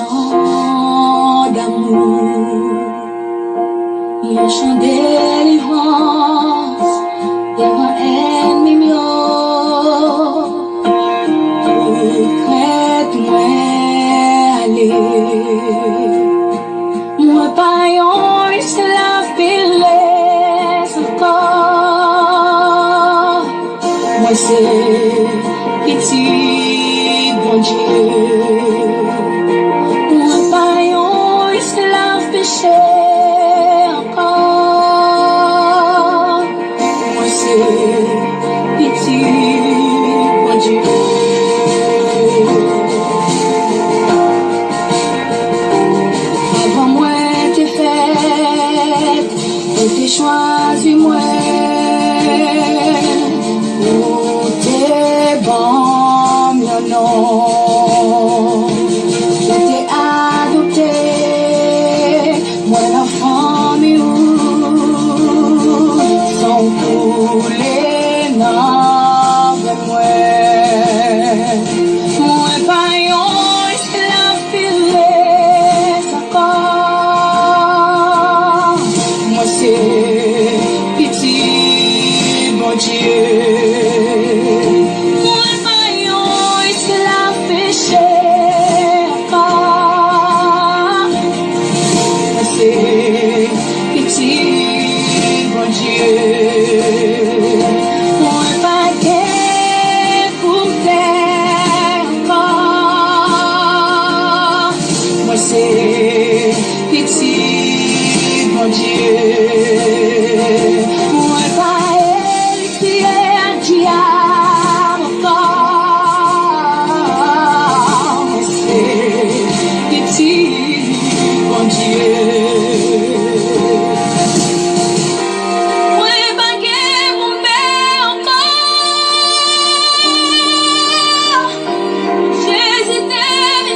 chant d'amour, il est chant de délivrance, devant ennemi mio, prête-moi aller. Moi pas yon esclave péresse encore, moi c'est petit bon Dieu. Moi pas yon esclave péché encore, moi c'est petit bon Dieu. Avant moi t'es faite, on t'es choisi moi, on t'es bon, mieux non. Je t'ai adopté, moi l'enfant mieux, sans couler non de moi. Moi pas yon esclave péresse encore, moi c'est petit bon Dieu. Moi pas yon esclave péché encore, moi c'est petit bon Dieu. Moi pas guère pour terre encore, moi c'est petit bon Dieu. Moi pas élixir diable encore, moi c'est petit bon Dieu. Moi pas guère pour terre encore, Jésus t'aime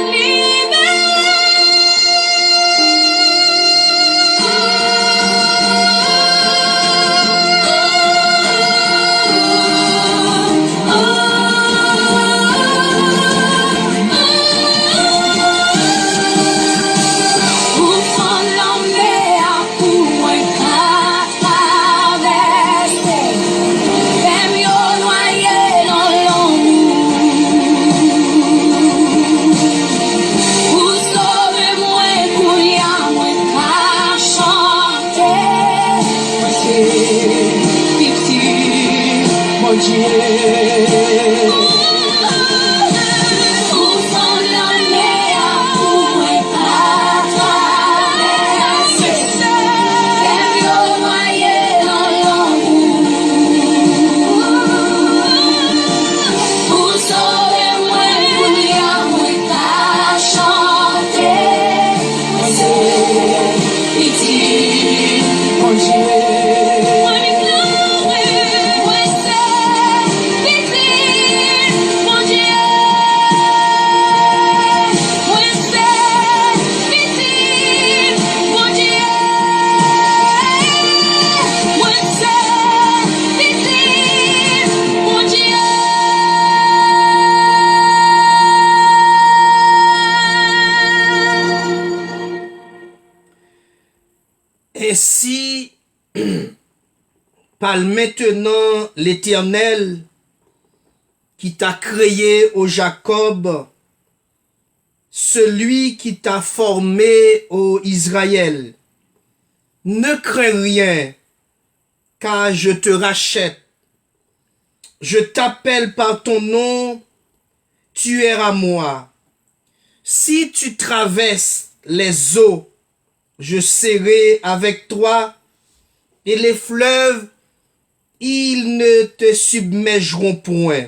Ainsi parle maintenant l'Éternel qui t'a créé, ô Jacob, celui qui t'a formé, ô Israël. Ne crains rien, car je te rachète. Je t'appelle par ton nom, tu es à moi. Si tu traverses les eaux, je serai avec toi, et les fleuves, ils ne te submergeront point.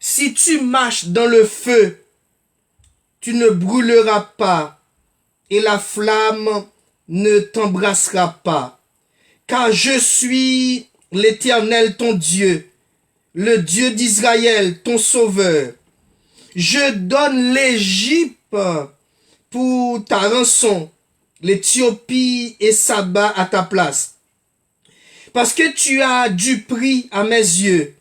Si tu marches dans le feu, tu ne brûleras pas, et la flamme ne t'embrassera pas. Car je suis l'Éternel ton Dieu, le Dieu d'Israël, ton sauveur. Je donne l'Égypte pour ta rançon, l'Éthiopie et Saba à ta place. Parce que tu as du prix à mes yeux,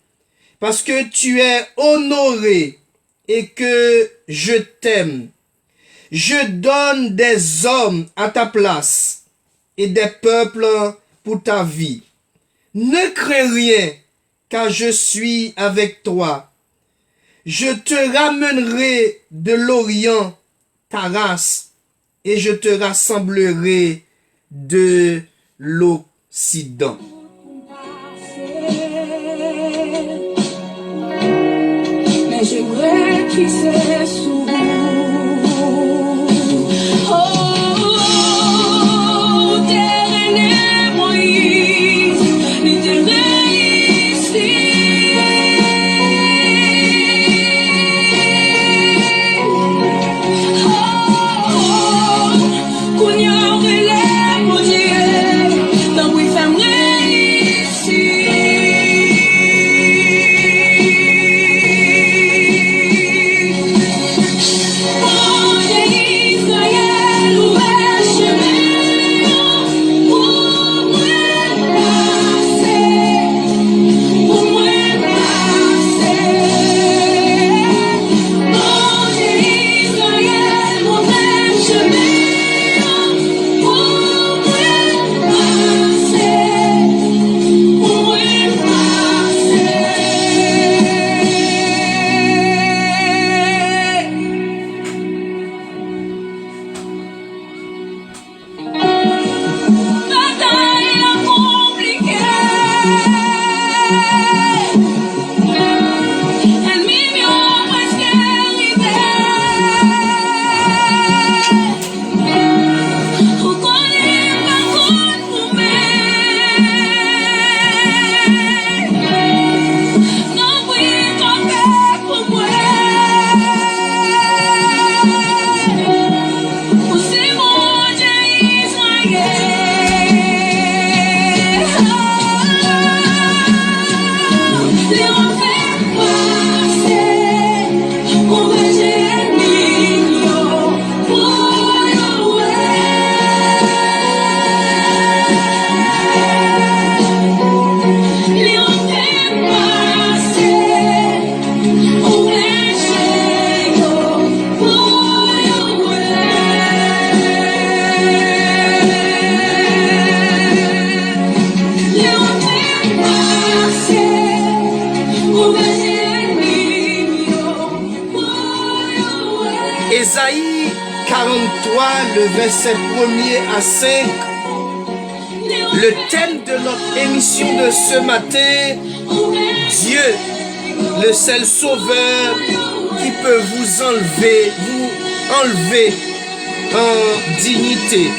parce que tu es honoré et que je t'aime. Je donne des hommes à ta place et des peuples pour ta vie. Ne crains rien, car je suis avec toi. Je te ramènerai de l'Orient ta race et je te rassemblerai de l'Occident. Mais j'aimerais qu'il s'essouffle. Oh, terre et Moïse, l'éternel ici. Oh, qu'on y aurait les maudits, dans oui, fermerait ici. Ésaïe 43, le verset 1er à 5. Le thème de notre émission de ce matin, Dieu, le seul sauveur qui peut vous enlever en dignité.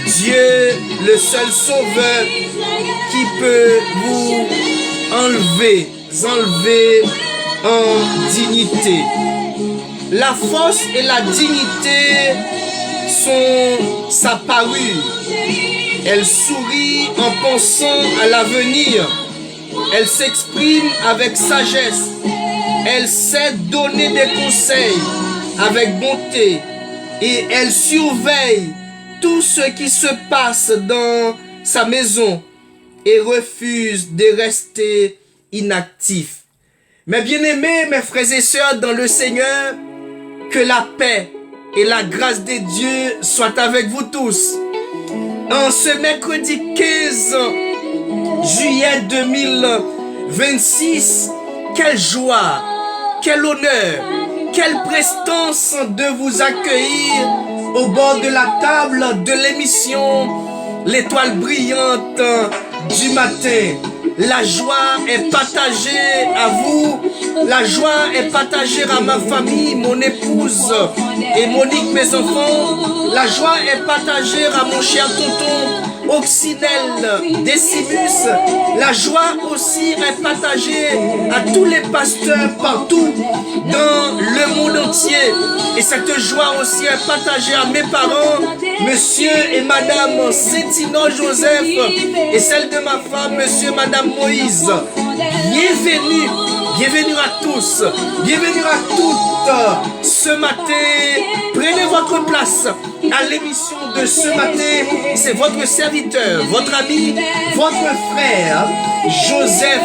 Dieu, le seul sauveur qui peut vous enlever en dignité. La force et la dignité sont sa parure. Elle sourit en pensant à l'avenir. Elle s'exprime avec sagesse. Elle sait donner des conseils avec bonté. Et elle surveille tout ce qui se passe dans sa maison et refuse de rester inactif. Mes bien-aimés, mes frères et sœurs dans le Seigneur, que la paix et la grâce de Dieu soient avec vous tous. En ce mercredi 15 juillet 2026, quelle joie, quel honneur, quelle prestance de vous accueillir au bord de la table de l'émission L'étoile brillante du matin. La joie est partagée à vous, la joie est partagée à ma famille, mon épouse et Monique, mes enfants. La joie est partagée à mon cher tonton Oxynel Décimus. La joie aussi est partagée à tous les pasteurs partout dans le monde entier. Et cette joie aussi est partagée à mes parents, monsieur et madame Sétino Joseph, et celle de ma femme, monsieur et madame Moïse. Bienvenue, bienvenue à tous, bienvenue à toutes ce matin. Prenez votre place à l'émission de ce matin. C'est votre serviteur, votre ami, votre frère, Joseph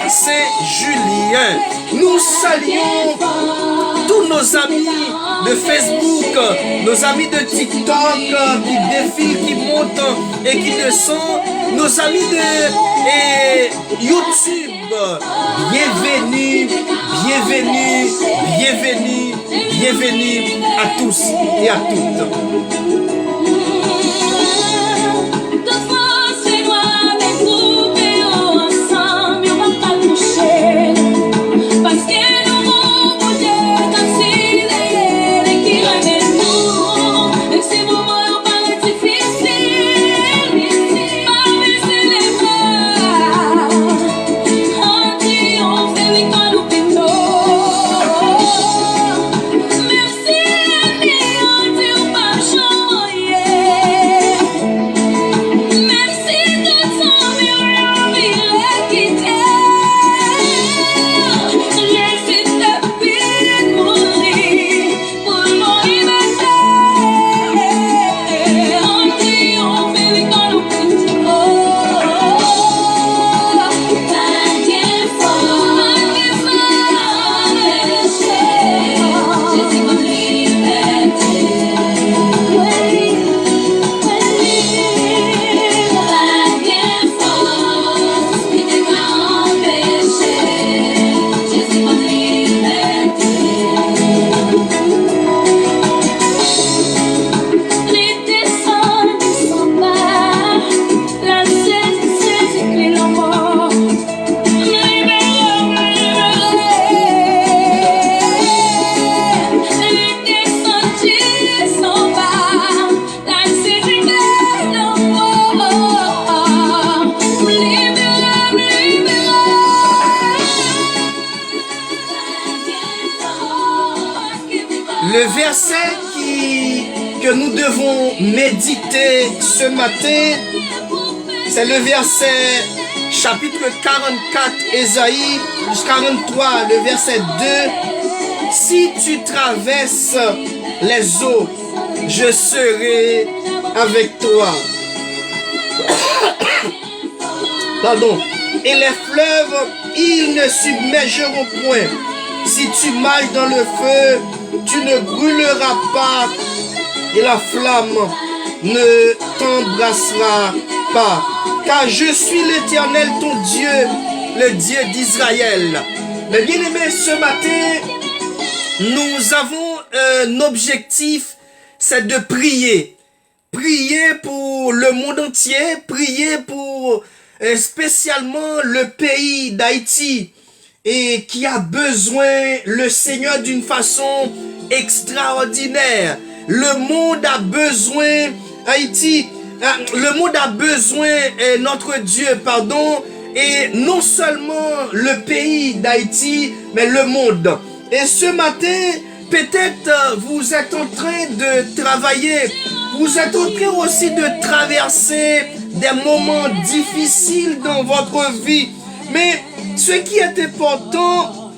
Saint-Julien. Nous saluons tous nos amis de Facebook, nos amis de TikTok qui défilent, qui montent et qui descendent, nos amis de YouTube. Bienvenue, bienvenue, bienvenue, bienvenue à tous et à toutes. Le verset que nous devons méditer ce matin, c'est le verset chapitre 44, Ésaïe 43, le verset 2. Si tu traverses les eaux, je serai avec toi. Pardon. Et les fleuves, ils ne submergeront point. Si tu marches dans le feu, tu ne brûleras pas et la flamme ne t'embrassera pas. Car je suis l'Éternel, ton Dieu, le Dieu d'Israël. Mais bien aimés, ce matin, nous avons un objectif, c'est de prier. Prier pour le monde entier, prier pour spécialement le pays d'Haïti, et qui a besoin le Seigneur d'une façon extraordinaire. Le monde a besoin, Haïti, le monde a besoin, notre Dieu, pardon, et non seulement le pays d'Haïti, mais le monde. Et ce matin, peut-être vous êtes en train de travailler, vous êtes en train aussi de traverser des moments difficiles dans votre vie, mais ce qui est important,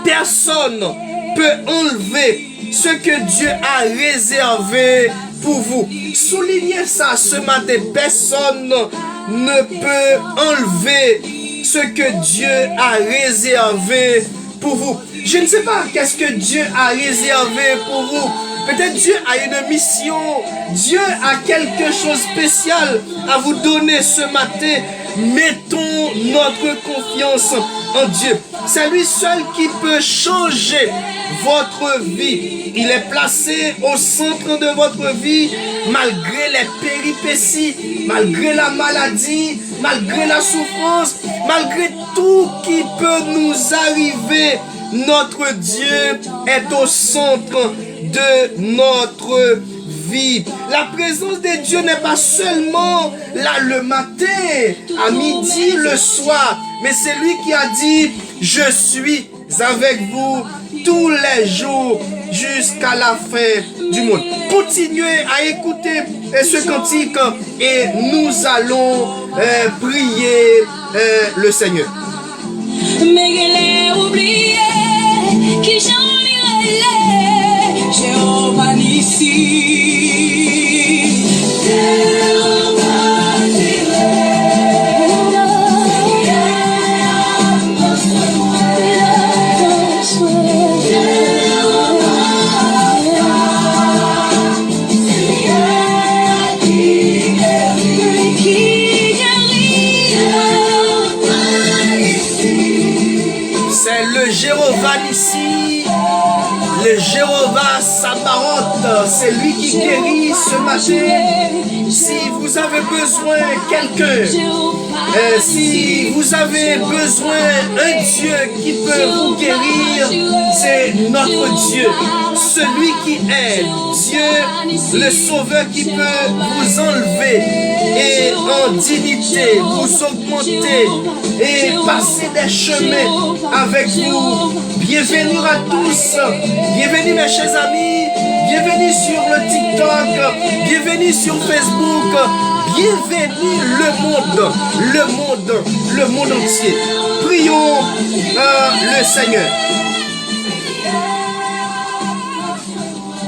personne peut enlever ce que Dieu a réservé pour vous. Soulignez ça ce matin. Personne ne peut enlever ce que Dieu a réservé pour vous. Je ne sais pas qu'est-ce que Dieu a réservé pour vous. Peut-être Dieu a une mission. Dieu a quelque chose de spécial à vous donner ce matin. Mettons notre confiance en Dieu. C'est lui seul qui peut changer votre vie. Il est placé au centre de votre vie, malgré les péripéties, malgré la maladie, malgré la souffrance, malgré tout qui peut nous arriver. Notre Dieu est au centre de notre vie. La présence de Dieu n'est pas seulement là le matin, à midi, le soir, mais c'est lui qui a dit: je suis avec vous tous les jours jusqu'à la fin du monde. Continuez à écouter ce cantique et nous allons prier le Seigneur. Mais elle est oubliée, qui j'en lirai, Jéhovah Nissi. Merci. Le Jéhovah Sabaoth, c'est lui qui guérit ce matin. Si vous avez besoin de quelqu'un, si vous avez besoin d'un Dieu qui peut vous guérir, c'est notre Dieu. Celui qui est Dieu, le Sauveur qui peut vous enlever et en dignité, vous augmenter et passer des chemins avec vous. Bienvenue à tous, bienvenue mes chers amis, bienvenue sur le TikTok, bienvenue sur Facebook, bienvenue le monde entier. Prions le Seigneur.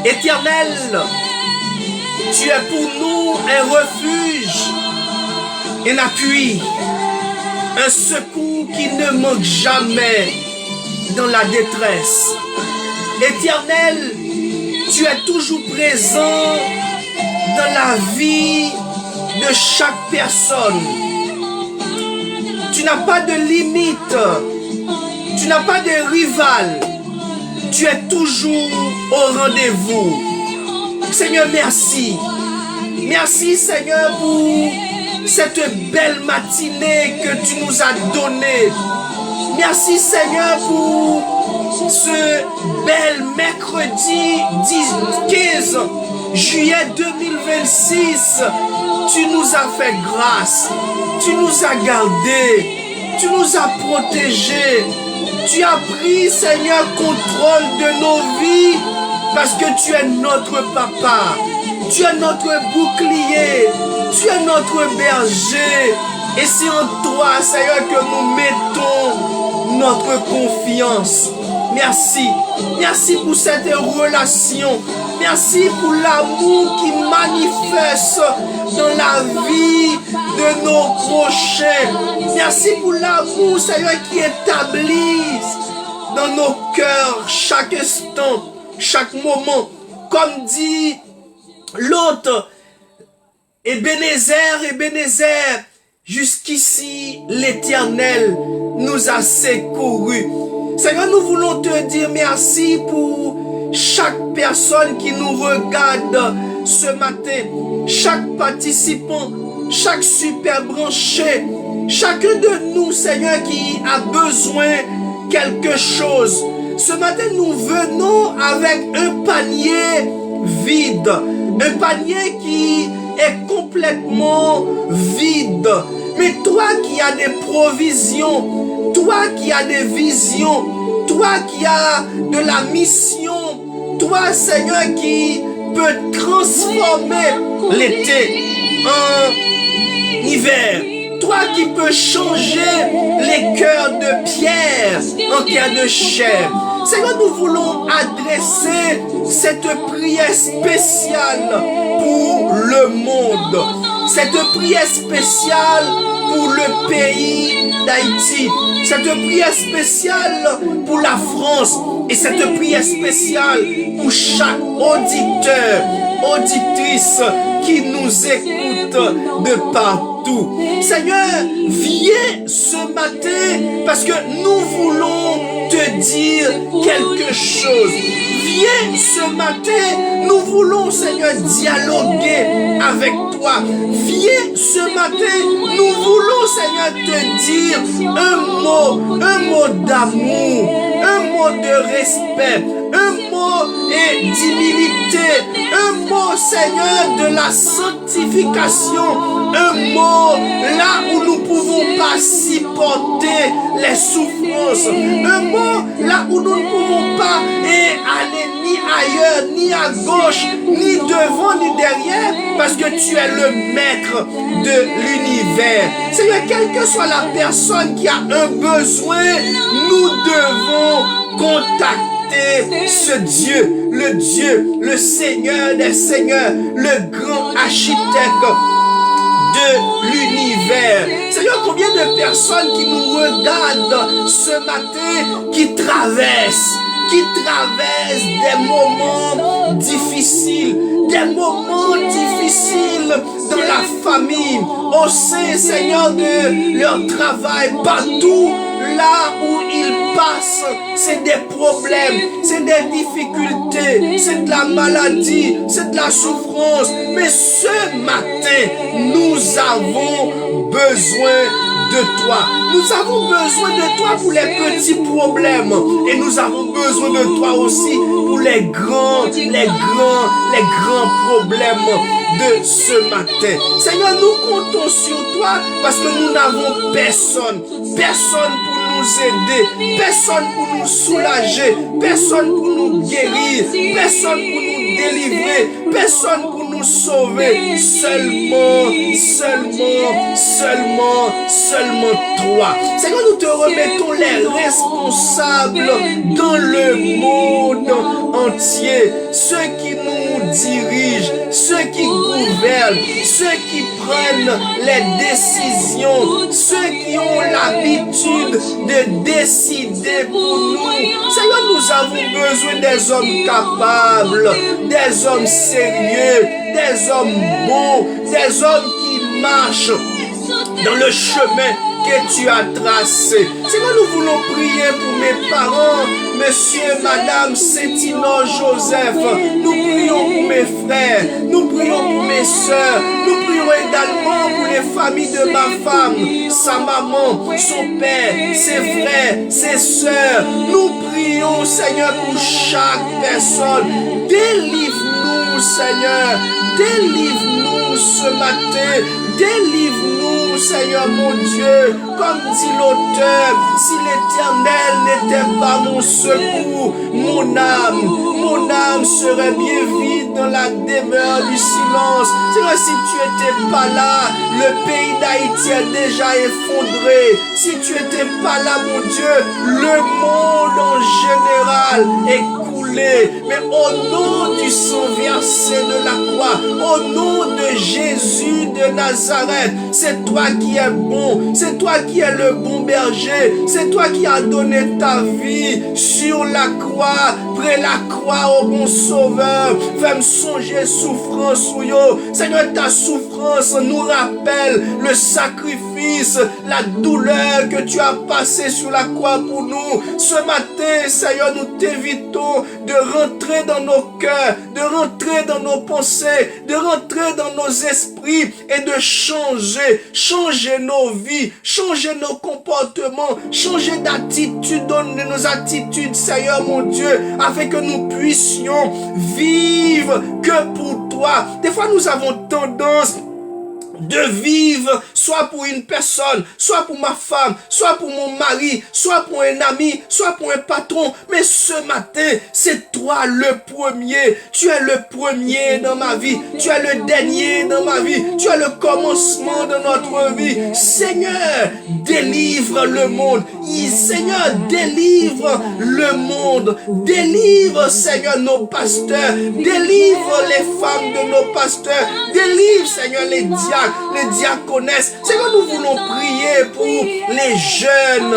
Éternel, tu es pour nous un refuge, un appui, un secours qui ne manque jamais dans la détresse. Éternel, tu es toujours présent dans la vie de chaque personne. Tu n'as pas de limite, tu n'as pas de rival, tu es toujours au rendez-vous. Seigneur, merci. Merci Seigneur pour cette belle matinée que tu nous as donnée. Merci Seigneur pour ce bel mercredi 15 juillet 2026. Tu nous as fait grâce, tu nous as gardés, tu nous as protégés. Tu as pris Seigneur contrôle de nos vies parce que tu es notre papa. Tu es notre bouclier, tu es notre berger. Et c'est en toi Seigneur que nous mettons notre confiance. Merci. Merci pour cette relation. Merci pour l'amour qui manifeste dans la vie de nos prochains. Merci pour l'amour, Seigneur, qui établit dans nos cœurs chaque instant, chaque moment. Comme dit l'autre, Ebenezer, jusqu'ici l'Éternel nous a secourus. Seigneur, nous voulons te dire merci pour chaque personne qui nous regarde ce matin, chaque participant, chaque super branché, chacun de nous, Seigneur, qui a besoin de quelque chose. Ce matin, nous venons avec un panier vide, un panier qui est complètement vide. Mais toi qui as des provisions, toi qui as des visions, toi qui as de la mission, toi Seigneur qui peut transformer l'été en hiver, toi qui peux changer les cœurs de pierre en cœurs de chair. Seigneur, nous voulons adresser cette prière spéciale pour le monde, cette prière spéciale pour le pays d'Haïti, cette prière spéciale pour la France et cette prière spéciale pour chaque auditeur, auditrice qui nous écoute de partout. Seigneur, viens ce matin parce que nous voulons te dire quelque chose. Viens ce matin, nous voulons, Seigneur, dialoguer avec toi. Viens ce matin, nous voulons, Seigneur, te dire un mot d'amour, un mot de respect, un mot d'humilité, un mot, Seigneur, de la sanctification, un mot là où nous ne pouvons pas supporter les souffrances, un mot là où nous ne pouvons pas aller ni ailleurs, ni à gauche, ni devant, ni derrière, parce que tu es le maître de l'univers. Seigneur, quelle que soit la personne qui a un besoin, nous devons contacter ce Dieu, le Seigneur des Seigneurs, le grand architecte de l'univers. Seigneur, combien de personnes qui nous regardent ce matin, qui traversent des moments difficiles, dans la famille, au sein, Seigneur, de leur travail, partout là où ils passent, c'est des problèmes, c'est des difficultés, c'est de la maladie, c'est de la souffrance. Mais ce matin, nous avons besoin de toi. Nous avons besoin de toi pour les petits problèmes. Et nous avons besoin de toi aussi pour les grands problèmes de ce matin. Seigneur, nous comptons sur toi parce que nous n'avons personne pour nous aider, personne pour nous soulager, personne pour nous guérir, personne pour nous délivrer, personne pour nous sauver. Seulement toi. Seigneur, nous te remettons les responsables dans le monde entier, ceux qui nous dirigent, ceux qui gouvernent, ceux qui prennent les décisions, ceux qui ont l'habitude de décider pour nous. Seigneur, nous avons besoin des hommes capables, des hommes sérieux, des hommes bons, des hommes qui marchent dans le chemin que tu as tracé. Seigneur, nous voulons prier pour mes parents, Monsieur, Madame, Cétino, Joseph. Nous prions pour mes frères, nous prions pour mes soeurs, nous prions également pour les familles de ma femme, sa maman, son père, ses frères, ses soeurs. Nous prions, Seigneur, pour chaque personne. Délivre-nous, Seigneur. Délivre-nous ce matin. Délivre-nous, Seigneur mon Dieu. Comme dit l'auteur, si l'Éternel n'était pas mon secours, mon âme serait bien vide dans la demeure du silence. Seigneur, si tu n'étais pas là, le pays d'Haïti est déjà effondré. Si tu n'étais pas là, mon Dieu, le monde en général est coulé. Mais au nom du sang versé de la croix, au nom de Jésus de Nazareth, c'est toi qui es bon, c'est toi qui es le bon berger, c'est toi qui as donné ta vie sur la croix, près la croix au bon sauveur. Fais-moi songer souffrance ou yo. Seigneur, ta souffrance nous rappelle le sacrifice, la douleur que tu as passé sur la croix pour nous. Ce matin, Seigneur, nous t'invitons de rentrer dans nos cœurs, de rentrer dans nos pensées, de rentrer dans nos esprits et de changer nos vies, changer nos comportements, changer d'attitude dans nos attitudes, Seigneur mon Dieu, afin que nous puissions vivre que pour toi. Des fois, nous avons tendance de vivre soit pour une personne, soit pour ma femme, soit pour mon mari, soit pour un ami, soit pour un patron. Mais ce matin, c'est toi le premier. Tu es le premier dans ma vie. Tu es le dernier dans ma vie. Tu es le commencement de notre vie. Seigneur, délivre le monde. Seigneur, délivre le monde. Délivre, Seigneur, nos pasteurs. Délivre les femmes de nos pasteurs. Délivre, Seigneur, les diacres, les diaconesses. Seigneur, nous voulons prier pour les jeunes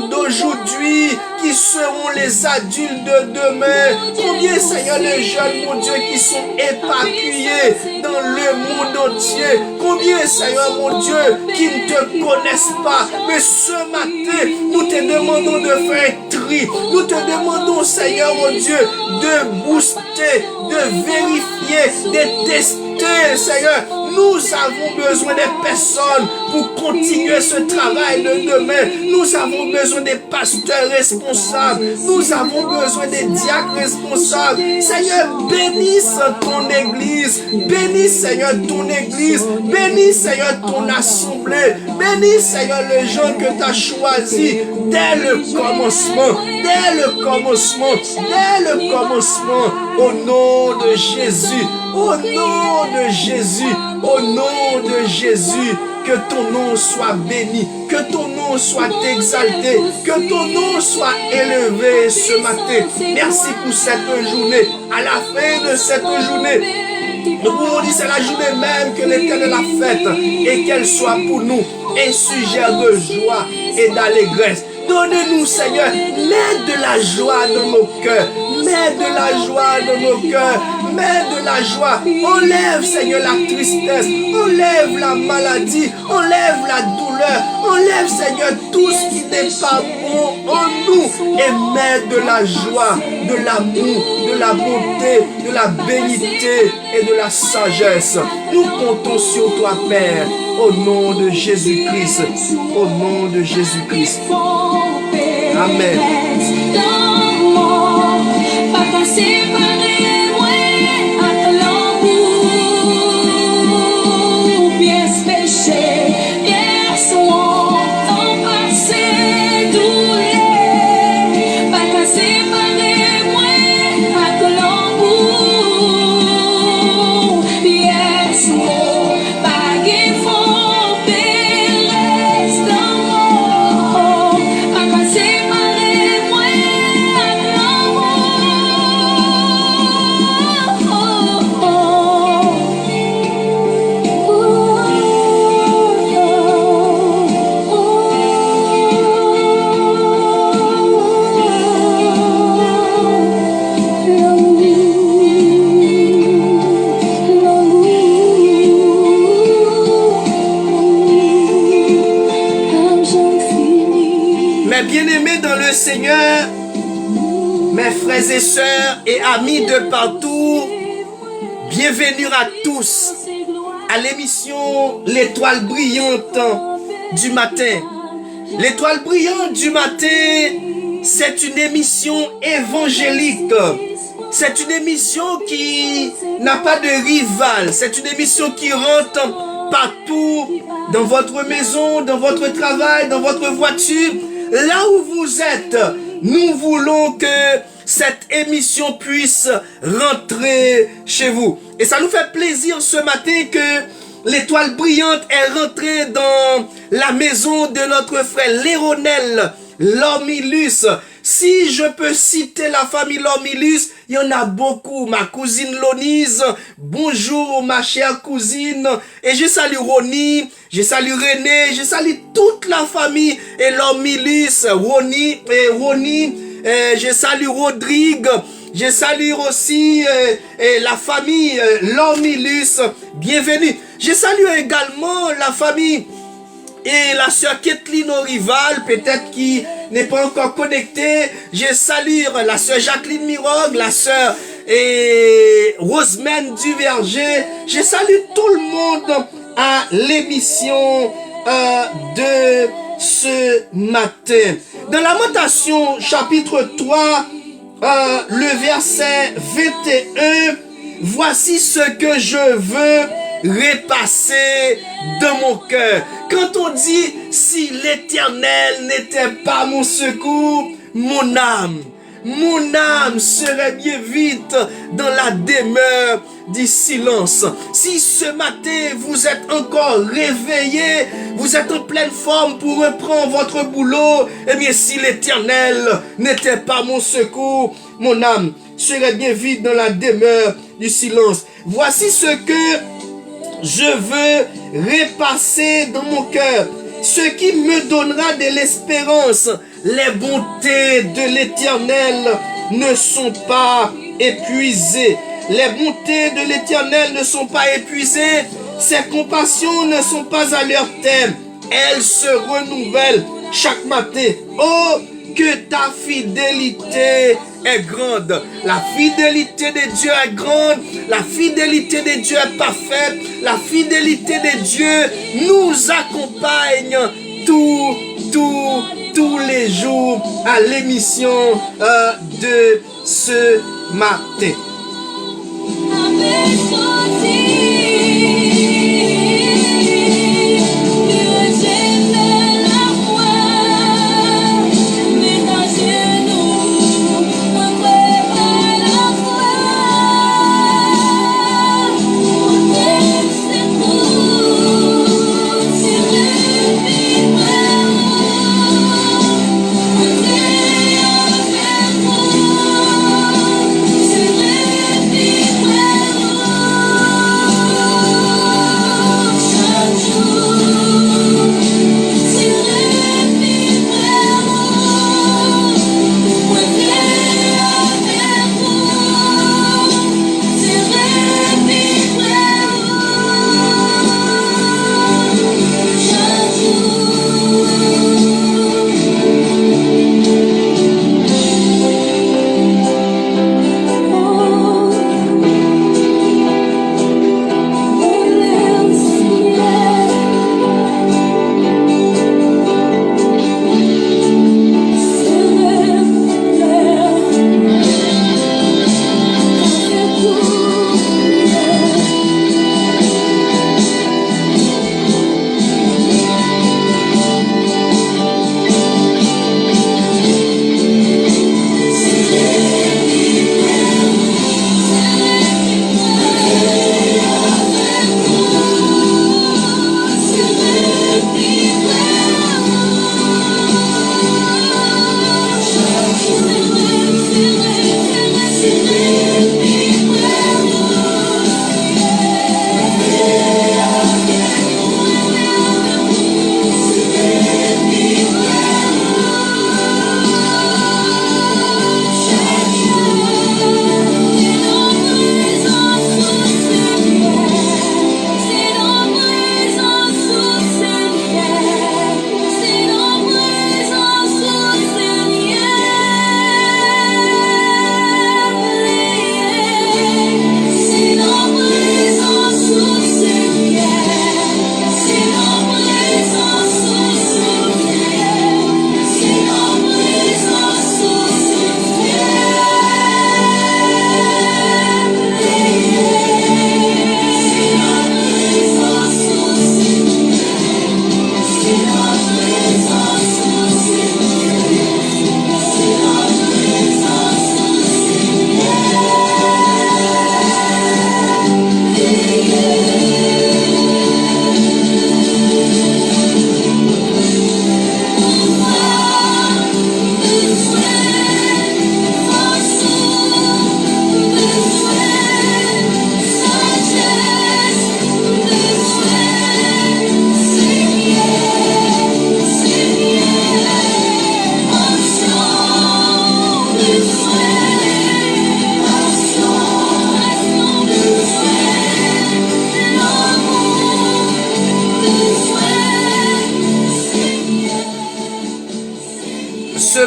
d'aujourd'hui qui seront les adultes de demain. Combien, Seigneur, les jeunes, mon Dieu, qui sont éparpillés dans le monde entier. Combien, Seigneur, mon Dieu, qui ne te connaissent pas. Mais ce matin, nous te demandons de faire un tri. Nous te demandons, Seigneur, mon Dieu, de booster, de vérifier, de tester, Seigneur. Nous avons besoin des personnes pour continuer ce travail de demain. Nous avons besoin des pasteurs responsables. Nous avons besoin des diacres responsables. Seigneur, bénisse ton église. Bénisse, Seigneur, ton église. Bénisse, Seigneur, ton assemblée. Bénisse, Seigneur, les gens que tu as choisis dès le commencement. Dès le commencement. Dès le commencement. Au nom de Jésus. Au nom de Jésus. Au nom de Jésus, que ton nom soit béni, que ton nom soit exalté, que ton nom soit élevé ce matin. Merci pour cette journée. À la fin de cette journée, nous pouvons dire c'est la journée même que l'Éternel a faite et qu'elle soit pour nous un sujet de joie et d'allégresse. Donne-nous, Seigneur, mets de la joie dans nos cœurs. Mets de la joie dans nos cœurs. Mets de la joie. Enlève, Seigneur, la tristesse. Enlève la maladie. Enlève la douleur. Enlève, Seigneur, tout ce qui n'est pas bon en nous. Et mets de la joie, de l'amour, de la bonté, de la bénité et de la sagesse. Nous comptons sur toi, Père. Au nom de Jésus-Christ. Au nom de Jésus-Christ. Amen. Seigneur, mes frères et sœurs et amis de partout, bienvenue à tous à l'émission L'étoile brillante du matin. L'étoile brillante du matin, c'est une émission évangélique. C'est une émission qui n'a pas de rival. C'est une émission qui rentre partout, dans votre maison, dans votre travail, dans votre voiture. Là où vous êtes, nous voulons que cette émission puisse rentrer chez vous. Et ça nous fait plaisir ce matin que l'étoile brillante est rentrée dans la maison de notre frère Léronel Lormilus. Si je peux citer la famille Lormilus, il y en a beaucoup. Ma cousine Lonise, bonjour ma chère cousine. Et je salue Ronnie, je salue René, je salue toute la famille et Lormilus, Ronnie, je salue Rodrigue. Je salue aussi la famille Lormilus, bienvenue. Je salue également la famille et la sœur Kathleen Orival, peut-être qui n'est pas encore connectée. Je salue la sœur Jacqueline Mirogue, la sœur Rosemène Duverger. Je salue tout le monde à l'émission de ce matin. Dans Lamentation chapitre 3, le verset 21, voici ce que je veux repasser dans mon cœur. Quand on dit, si l'Éternel n'était pas mon secours, mon âme serait bien vite dans la demeure du silence. Si ce matin vous êtes encore réveillé, vous êtes en pleine forme pour reprendre votre boulot, eh bien si l'Éternel n'était pas mon secours, mon âme serait bien vite dans la demeure du silence. Voici ce que je veux repasser dans mon cœur, ce qui me donnera de l'espérance. Les bontés de l'Éternel ne sont pas épuisées. Les bontés de l'Éternel ne sont pas épuisées. Ses compassions ne sont pas à leur terme. Elles se renouvellent chaque matin. Oh, que ta fidélité est grande. La fidélité de Dieu est grande. La fidélité de Dieu est parfaite. La fidélité de Dieu nous accompagne tous les jours à l'émission de ce matin.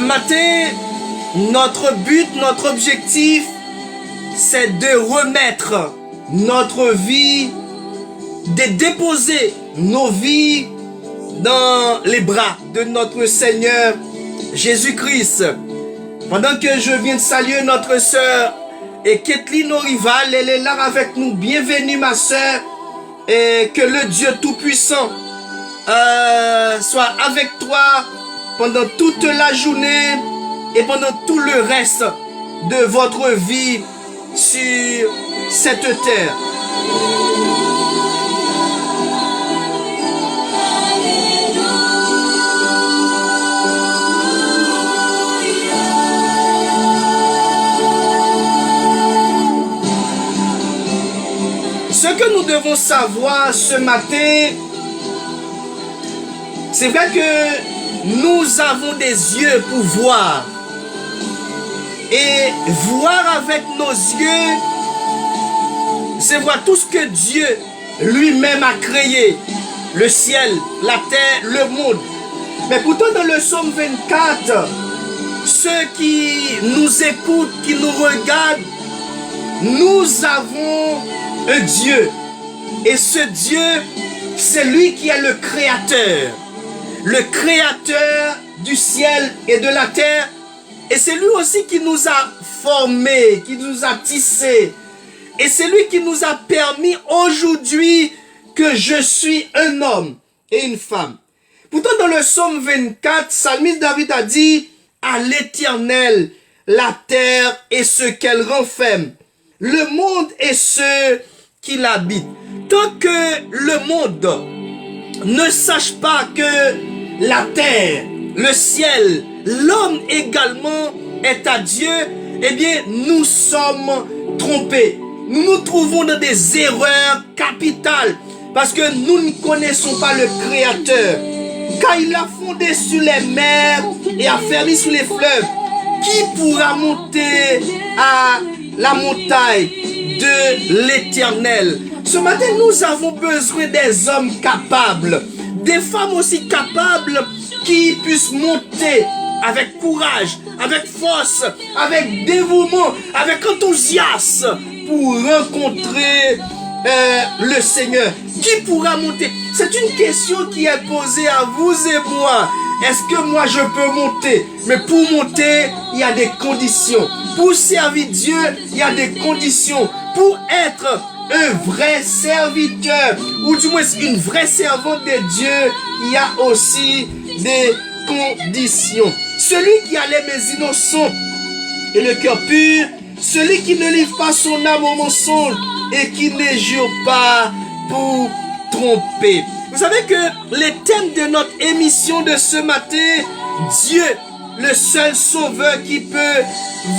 matin, notre but, notre objectif, c'est de remettre notre vie, de déposer nos vies dans les bras de notre Seigneur Jésus-Christ. Pendant que je viens de saluer notre sœur et Kathleen Orival, elle est là avec nous. Bienvenue ma sœur, et que le Dieu Tout-Puissant soit avec toi pendant toute la journée et pendant tout le reste de votre vie sur cette terre. Ce que nous devons savoir ce matin, c'est vrai que nous avons des yeux pour voir. Et voir avec nos yeux, c'est voir tout ce que Dieu lui-même a créé. Le ciel, la terre, le monde. Mais pourtant dans le psaume 24, ceux qui nous écoutent, qui nous regardent, nous avons un Dieu. Et ce Dieu, c'est lui qui est le créateur. Le créateur du ciel et de la terre. Et c'est lui aussi qui nous a formés, qui nous a tissés. Et c'est lui qui nous a permis aujourd'hui que je suis un homme et une femme. Pourtant dans le psaume 24, psalmiste David a dit « À l'Éternel, la terre et ce qu'elle renferme, le monde et ceux qui l'habitent. » Tant que le monde ne sache pas que la terre, le ciel, l'homme également est à Dieu, eh bien, nous sommes trompés. Nous nous trouvons dans des erreurs capitales parce que nous ne connaissons pas le Créateur. Car il a fondé sur les mers et a fermé sur les fleuves. Qui pourra monter à la montagne de l'Éternel? Ce matin, nous avons besoin des hommes capables, des femmes aussi capables qui puissent monter avec courage, avec force, avec dévouement, avec enthousiasme pour rencontrer le Seigneur. Qui pourra monter? C'est une question qui est posée à vous et moi. Est-ce que moi je peux monter? Mais pour monter, il y a des conditions. Pour servir Dieu, il y a des conditions. Pour être un vrai serviteur, ou du moins une vraie servante de Dieu, il y a aussi des conditions. Celui qui a les mains innocentes et le cœur pur, celui qui ne livre pas son âme au mensonge et qui ne jure pas pour tromper. Vous savez que les thèmes de notre émission de ce matin, Dieu, le seul sauveur qui peut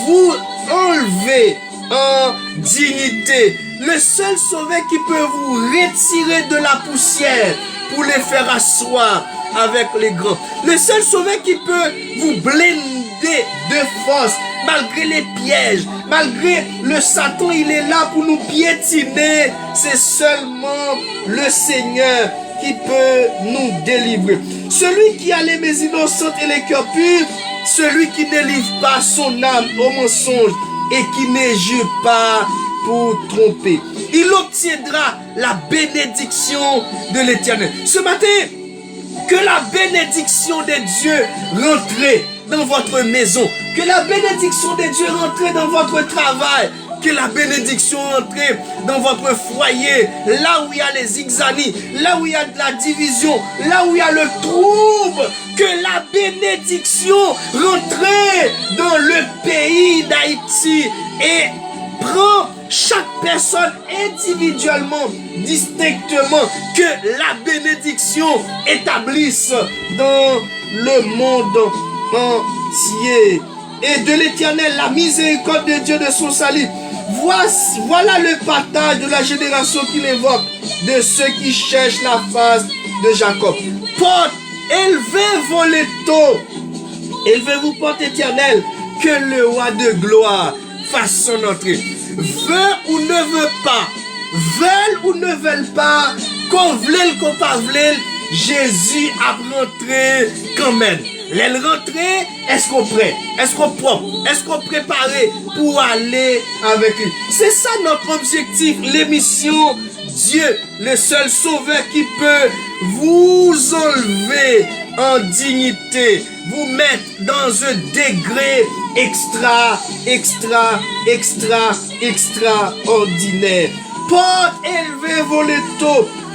vous enlever en dignité, le seul sauveur qui peut vous retirer de la poussière pour les faire asseoir avec les grands, le seul sauveur qui peut vous blender de force malgré les pièges, malgré le Satan, il est là pour nous piétiner. C'est seulement le Seigneur qui peut nous délivrer. Celui qui a les mains innocentes et les cœurs purs, celui qui ne livre pas son âme au mensonge et qui ne jure pas pour tromper. Il obtiendra la bénédiction de l'Éternel. Ce matin, que la bénédiction de Dieu rentre dans votre maison. Que la bénédiction de Dieu rentre dans votre travail. Que la bénédiction rentre dans votre foyer. Là où il y a les zigzanis, là où il y a de la division, là où il y a le trouble. Que la bénédiction rentre dans le pays d'Haïti et prend chaque personne individuellement, distinctement, que la bénédiction établisse dans le monde entier. Et de l'Éternel, la miséricorde de Dieu de son salut. Voilà le partage de la génération qu'il évoque, de ceux qui cherchent la face de Jacob. Porte, élevez vos létaux, élevez-vous porte éternelle, que le roi de gloire fasse son entrée. Veut ou ne veut pas, veulent ou ne veulent pas, qu'on v'l'el, qu'on pas v'l'el, Jésus a rentré quand même. Les rentrées, est-ce qu'on prêt? Est-ce qu'on propre? Est-ce qu'on préparé pour aller avec lui? C'est ça notre objectif, l'émission Dieu, le seul sauveur qui peut vous enlever en dignité, vous mettre dans un degré extraordinaire. Porte,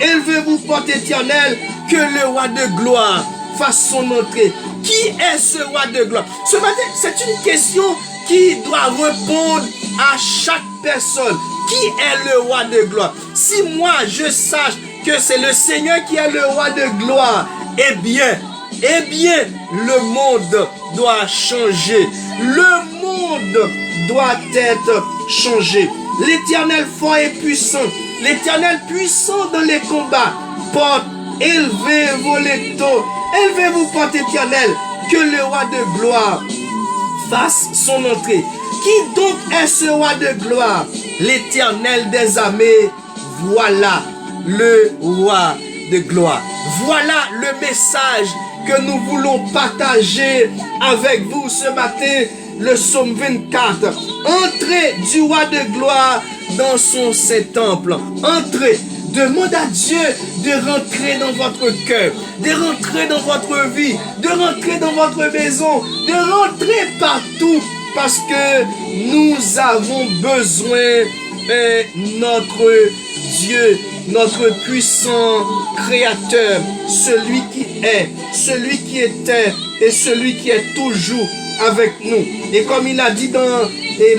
élevez-vous, porte éternelle, que le roi de gloire fasse son entrée. Qui est ce roi de gloire? Ce matin, c'est une question qui doit répondre à chaque personne. Qui est le roi de gloire? Si moi je sache que c'est le Seigneur qui est le roi de gloire, eh bien, le monde doit changer. Le monde doit être changé. L'Éternel fort et puissant, l'Éternel puissant dans les combats, porte, élevez-vous, porte éternelle, que le roi de gloire fasse son entrée. Qui donc est ce roi de gloire? L'Éternel des armées, voilà le roi de gloire. Voilà le message que nous voulons partager avec vous ce matin, le psaume 24. Entrez du roi de gloire dans son Saint-Temple. Entrez. Demande à Dieu de rentrer dans votre cœur, de rentrer dans votre vie, de rentrer dans votre maison, de rentrer partout, parce que nous avons besoin de notre Dieu, notre puissant Créateur, celui qui est, celui qui était et celui qui est toujours avec nous. Et comme il a dit dans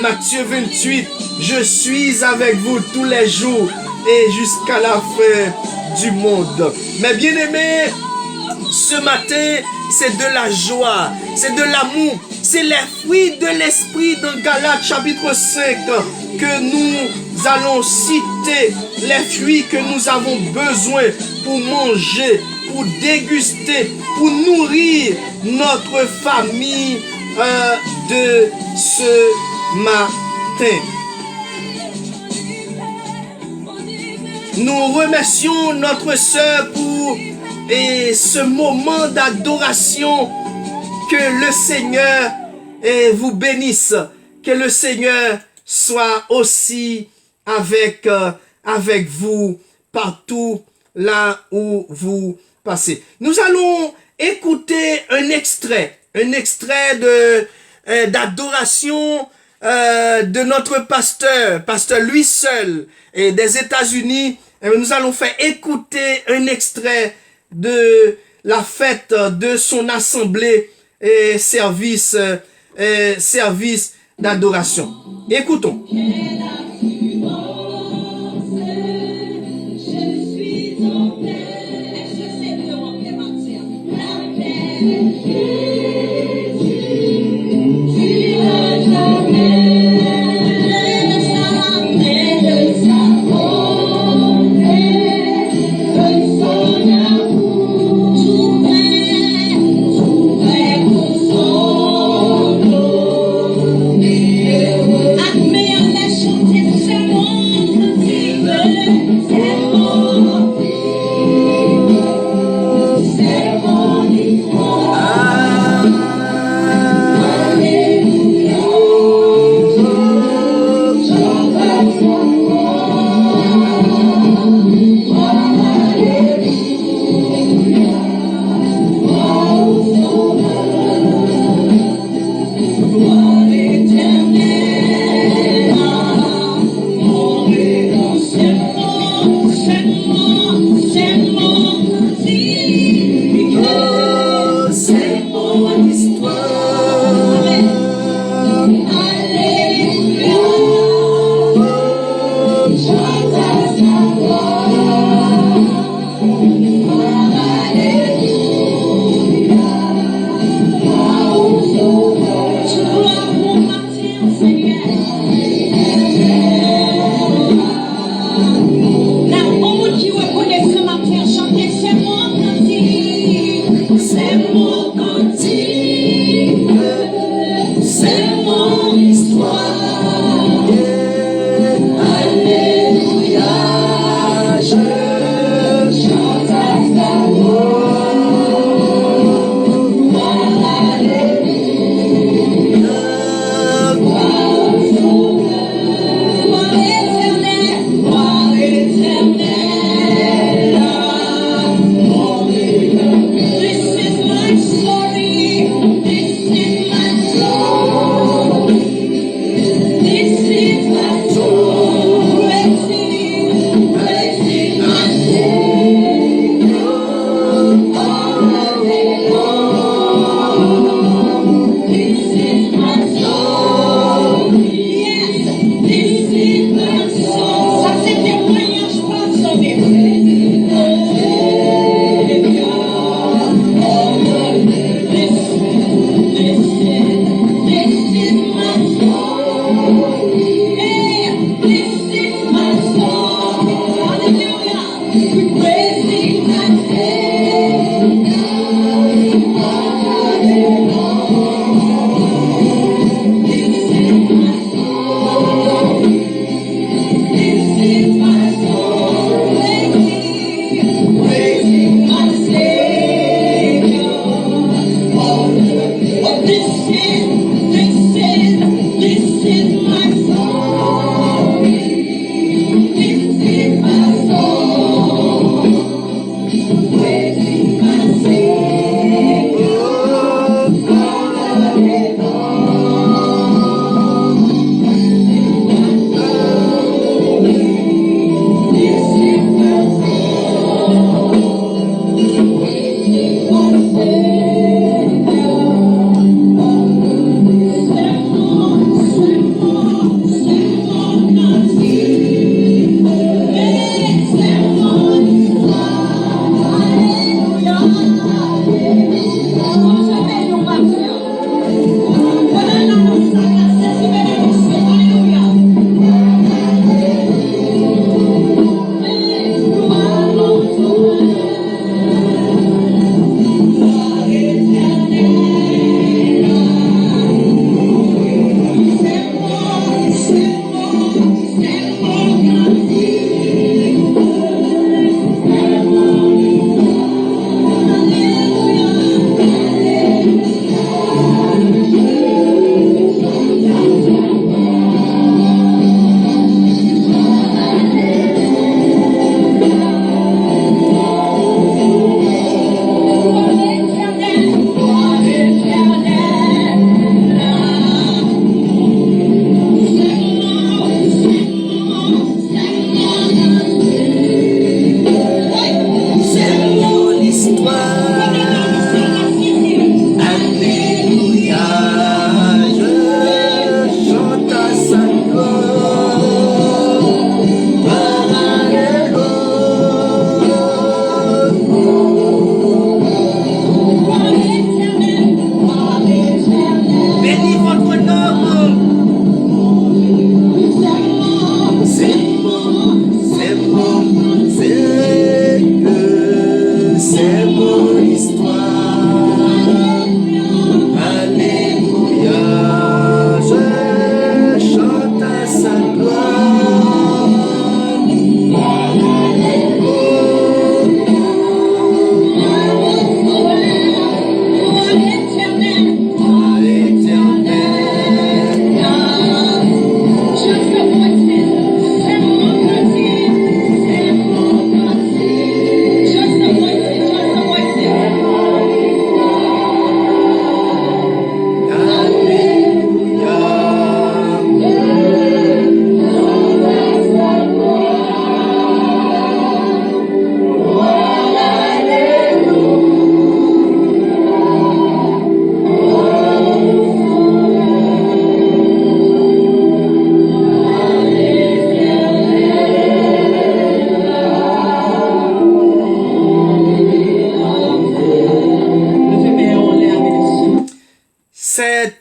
Matthieu 28, je suis avec vous tous les jours et jusqu'à la fin du monde. Mes bien-aimés, ce matin, c'est de la joie, c'est de l'amour, c'est les fruits de l'esprit dans Galates chapitre 5 que nous allons citer, les fruits que nous avons besoin pour manger, pour déguster, pour nourrir notre famille de ce matin. Nous remercions notre sœur pour ce moment d'adoration. Que le Seigneur vous bénisse. Que le Seigneur soit aussi avec vous partout là où vous passez. Nous allons écouter un extrait d'adoration de notre pasteur Louis Seul et des États-Unis. Nous allons faire écouter un extrait de la fête de son assemblée et service d'adoration. Écoutons. Admire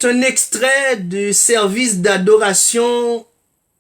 C'est un extrait du service d'adoration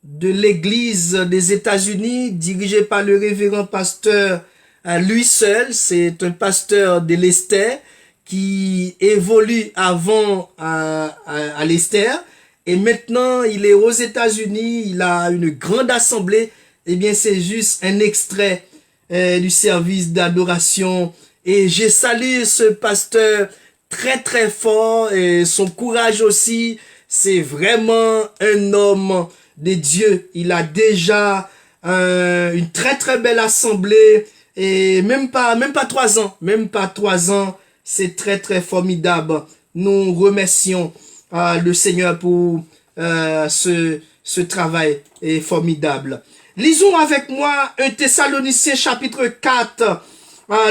de l'Église des États-Unis, dirigé par le révérend pasteur lui seul. C'est un pasteur de l'Esther qui évolue avant à l'Esther. Et maintenant, il est aux États-Unis, il a une grande assemblée. Eh bien, c'est juste un extrait du service d'adoration. Et j'ai salué ce pasteur très très fort et son courage aussi. C'est vraiment un homme de Dieu. Il a déjà une très très belle assemblée et même pas 3 ans. Même pas 3 ans. C'est très très formidable. Nous remercions le Seigneur pour ce travail est formidable. Lisons avec moi 1 Thessaloniciens chapitre 4,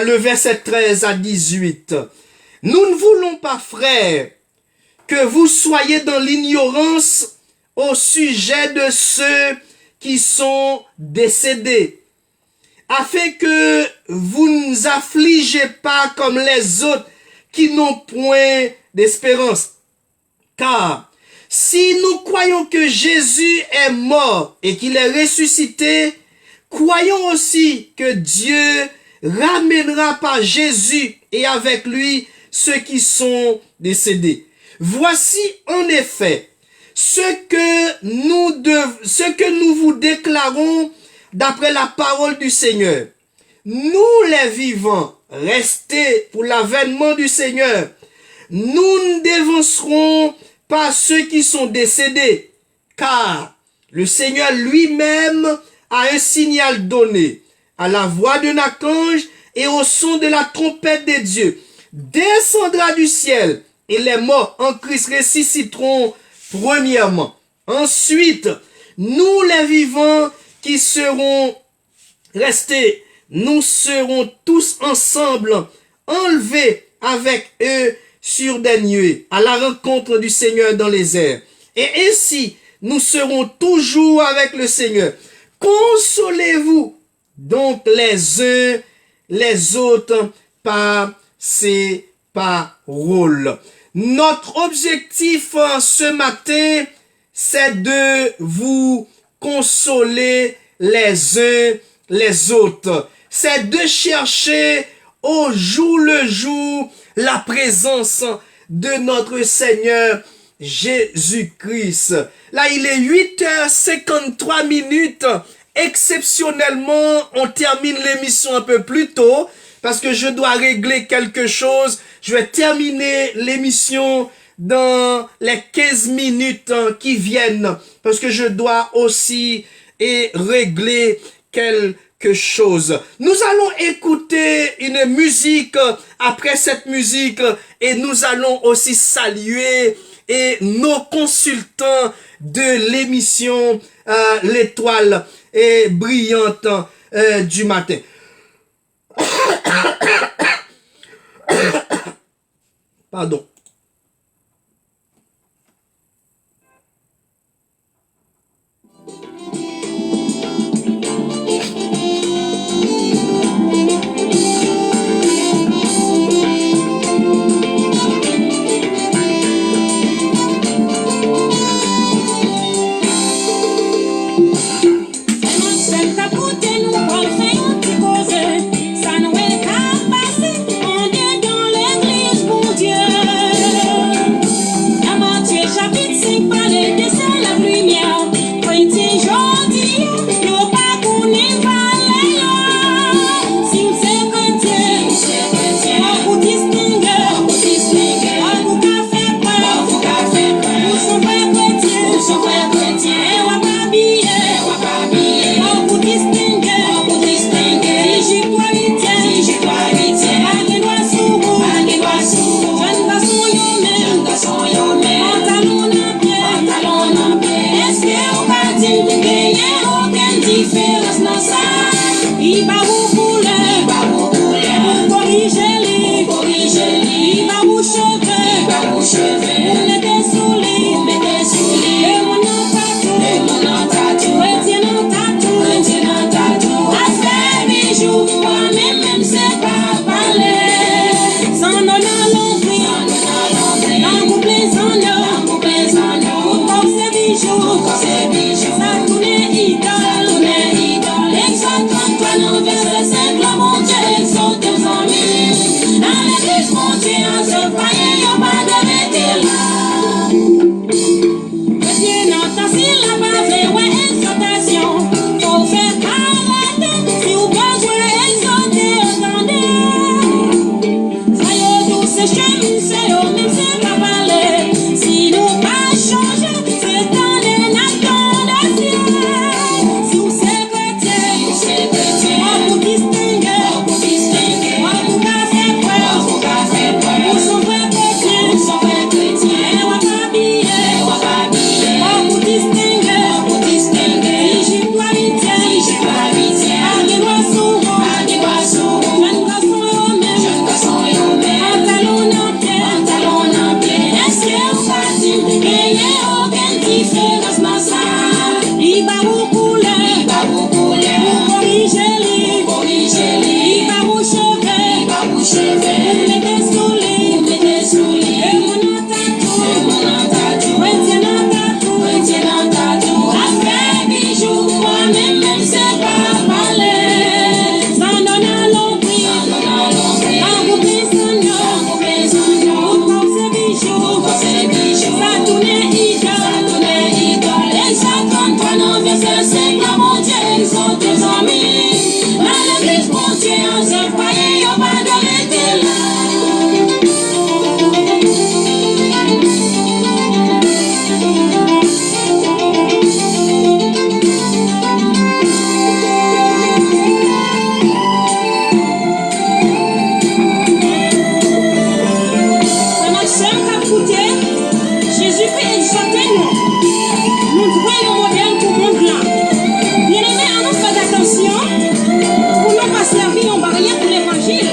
le verset 13 à 18. Nous ne voulons pas, frères, que vous soyez dans l'ignorance au sujet de ceux qui sont décédés, afin que vous ne vous affligez pas comme les autres qui n'ont point d'espérance. Car si nous croyons que Jésus est mort et qu'il est ressuscité, croyons aussi que Dieu ramènera par Jésus et avec lui ceux qui sont décédés. Voici en effet ce que nous vous déclarons d'après la parole du Seigneur. Nous les vivants, restés pour l'avènement du Seigneur, nous ne dévancerons pas ceux qui sont décédés, car le Seigneur lui-même a un signal donné à la voix d'un archange et au son de la trompette de Dieu. Descendra du ciel et les morts en Christ ressusciteront premièrement. Ensuite, nous les vivants qui serons restés, nous serons tous ensemble enlevés avec eux sur des nuées à la rencontre du Seigneur dans les airs. Et ainsi, nous serons toujours avec le Seigneur. Consolez-vous donc les uns les autres par ces paroles. Notre objectif ce matin, c'est de vous consoler les uns les autres. C'est de chercher au jour le jour la présence de notre Seigneur Jésus-Christ. Là, il est 8h53. Exceptionnellement, on termine l'émission un peu plus tôt parce que je dois régler quelque chose. Je vais terminer l'émission dans les 15 minutes qui viennent parce que je dois aussi régler quelque chose. Nous allons écouter une musique après cette musique et nous allons aussi saluer nos consultants de l'émission L'étoile et brillante du matin. Pardon. Sans bijoux, ça tourne idole, Exode 33 non verset 5, là mon Dieu exauce tes amis. Dans l'église mon Dieu en se foyer, y'a pas de rester là. Chrétien entend s'il a pas fait ouais exhortation, faut faire arrêter, si vous besoin exhorter, attendez. Soyez tous ces chemins, c'est eux même c'est pas parler. Si nous pas changer, c'est dans les nations de ciel. Si vous c'est chrétien, on vous distingue, on vous faire preuve, vous sont vrais chrétiens, et on va habiller, on vous distingue, si j'y dois l'itier, pas de doigts sourds, jeune garçon et homme, pantalon en pied, est-ce que vous parti, qu'il y ait aucune différence dans ça? Il va vous couler, vous corrigez lui, il va vous chever, vous mettez sous lit, et mon entendou, retiens dans ta tour, après bijoux, moi-même c'est pas parler, sans donner à l'ombri, quand vous pensez vous pensez bijoux, ça tourne idole, Exode 33 non verset 5, là mon Dieu exauce tes amis. Dans l'église mon Dieu en se foyer, y'a pas de rester là. Pendant que ça qu'a coûté, Jésus-Christ exhortait nous. Nous voyons modèle pour le monde là. Bien-aimés, à nous faire attention pour ne pas servir en barrière pour l'évangile.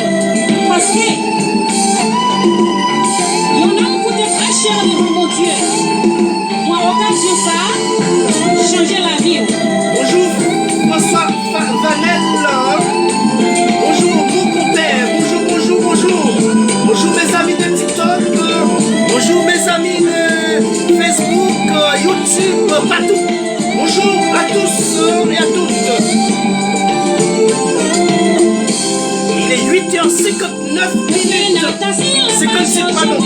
Parce que il y en a qui coûtent très cher devant mon Dieu. Pour occasion ça, changer la vie. Bonjour, François Vanel. Bonjour, mon compère. Bonjour mes amis de TikTok. Bonjour mes amis de Facebook, YouTube, partout. Bonjour à tous et à toutes. Il est 8h59 minutes. 57 pardon.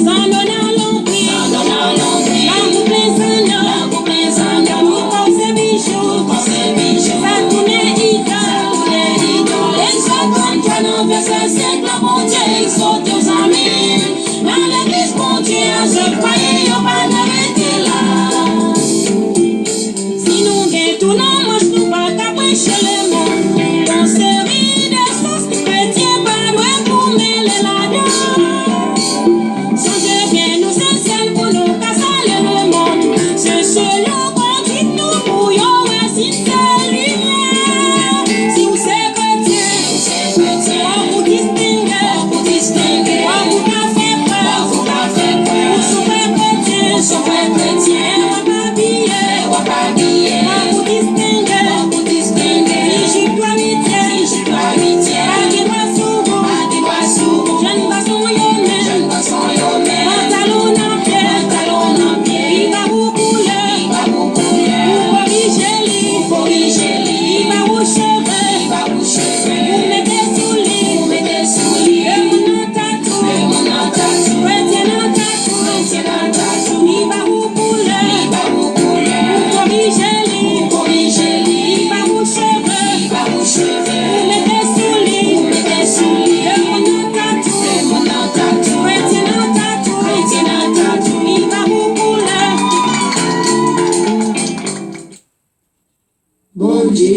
Sans donner à l'envie, quand vous plaisez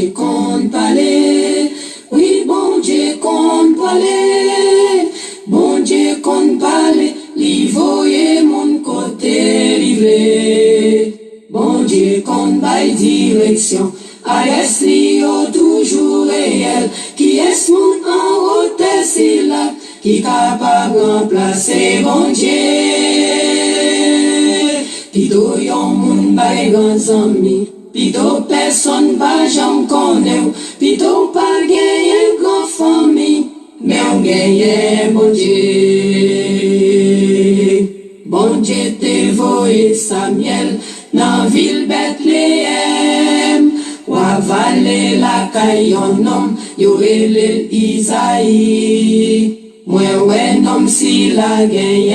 Dieu compte parler. Oui, bon Dieu compte parler. Bon Dieu compte parler. Li voye mon côté livré. Bon Dieu compte bail direction. Est-ce li yo toujours réel? Qui est-ce mon en haute c'est là? Qui capable remplacer bon Dieu? Pito yon moun bay grands amis. Pito personne pas j'en connais. Pito pas gagné grand famille. Mais on gagne bon Dieu. Bon Dieu te voye Samuel dans ville Bethléem. Ou avale la caillon homme, yorele Isaïe. Moi ouais nom si la gagne,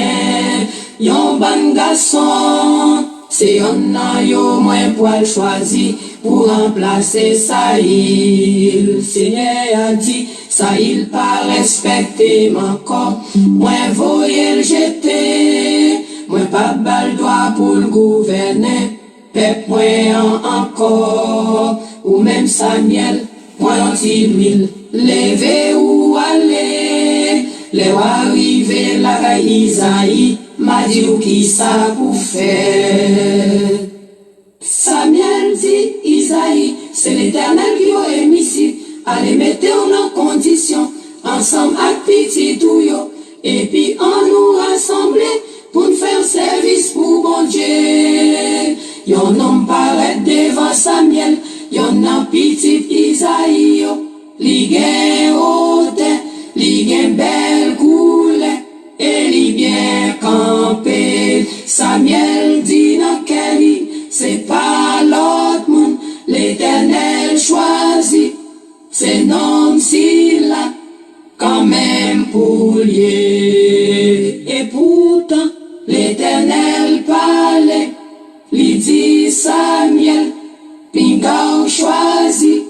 yon ban garçon. C'est yon nan yo moins poil choisi pour remplacer Saïl. Seigneur a dit, Saïl pas respecté mon corps. Moi voye le jeter, moi pas bal droit pour le gouverner. Pep moi encore, ou même Samuel, moi anti-l'huile, levé ou aller, les arrivé la Isaïe, m'a dit ou qui ça pour faire. Samuel dit, Isaïe, c'est l'Éternel qui a émis ici, allez mettez-nous en condition, ensemble avec petit tout yo, et puis on nous rassembler, pour nous faire service pour bon Dieu. Yon homme paraît devant Samuel, yon an petit Isaïe, li gen haute, li gen belle couleur, et li bien campé. Samuel dit nan Kelly, c'est pas l'autre monde, l'Éternel choisit, c'est nom si là, quand même pour lier. Et pourtant, l'Éternel parlait, li dit Samuel, pinga ou choisi,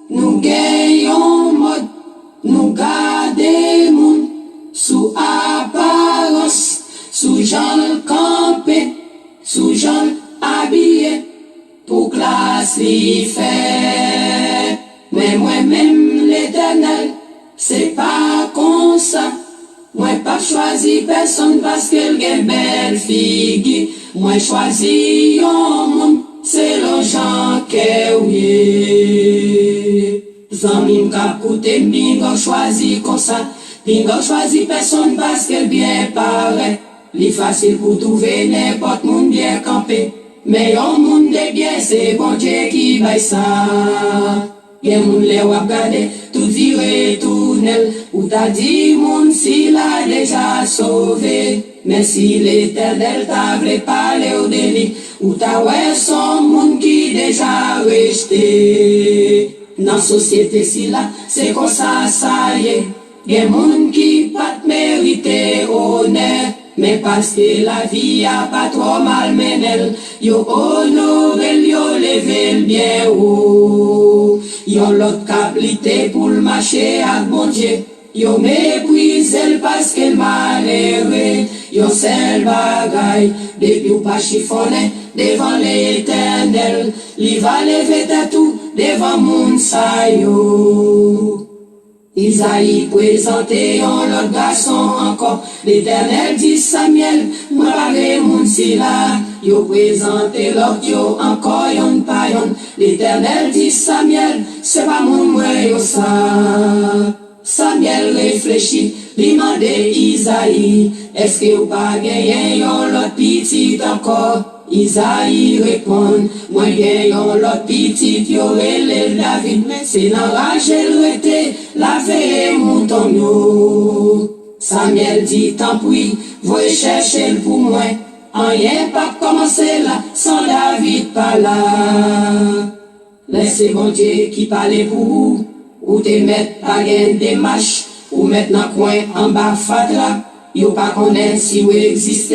nous gagnons mode, nous gardons moun, sous apparence, sous Jean campé, sous Jean habillé, pour classe li fait. Mais moi-même l'Éternel, c'est pas comme ça. Moi pas choisi personne parce qu'elle gen belle fille. Moi choisi yon moun, c'est le Jean Kéouye. Zami m'kap koute m'bingo choisi comme ça. Bingo choisi personne parce qu'elle bien paraît. Li facile pour trouver n'importe moun bien campé. Mais yon moun de bien c'est bon Dieu qui baille ça. Gen moun le wap gade, tout vire tournel, ou ta dit moun si l'a déjà sauvé. Mais si l'Éternel t'a vle parler au délit, ou ta ouais son moun qui déjà rejeté. Dans société si là, c'est comme ça y est. Gen moun qui pas mérité honneur. Mais parce que la vie a pas trop mal menel, yo honorel, yo level bien haut. Yo l'autre cablité pour le marché à bon Dieu. Yo méprisel parce qu'elle malheureux. Yo seul bagaille, depuis ou pas chiffonné devant l'Éternel. Li va lever tout devant moun sa yo. Isaïe présenté en l'autre garçon encore. L'Éternel dit Samuel, moi parle moun si là. Yo présenté l'autre yo encore yon pa yon. L'Éternel dit Samuel, c'est pas moun mwen yo ça. Samuel réfléchit, li mande Isaïe, est-ce que ou pas gagné yon l'autre petit encore? Isaïe répond, moi gagnons l'autre petit, yo relève David, mais c'est l'enrage elle rete, la veille mouton yo. Samuel dit, tant pis, voyez chercher pour moi, en rien pas commencer là, sans David pas là. Laissez bon Dieu qui parle pour vous, ou te mettre pas gain démarche, ou mettre dans coin en bas fatra, yo pas connaître si vous existez.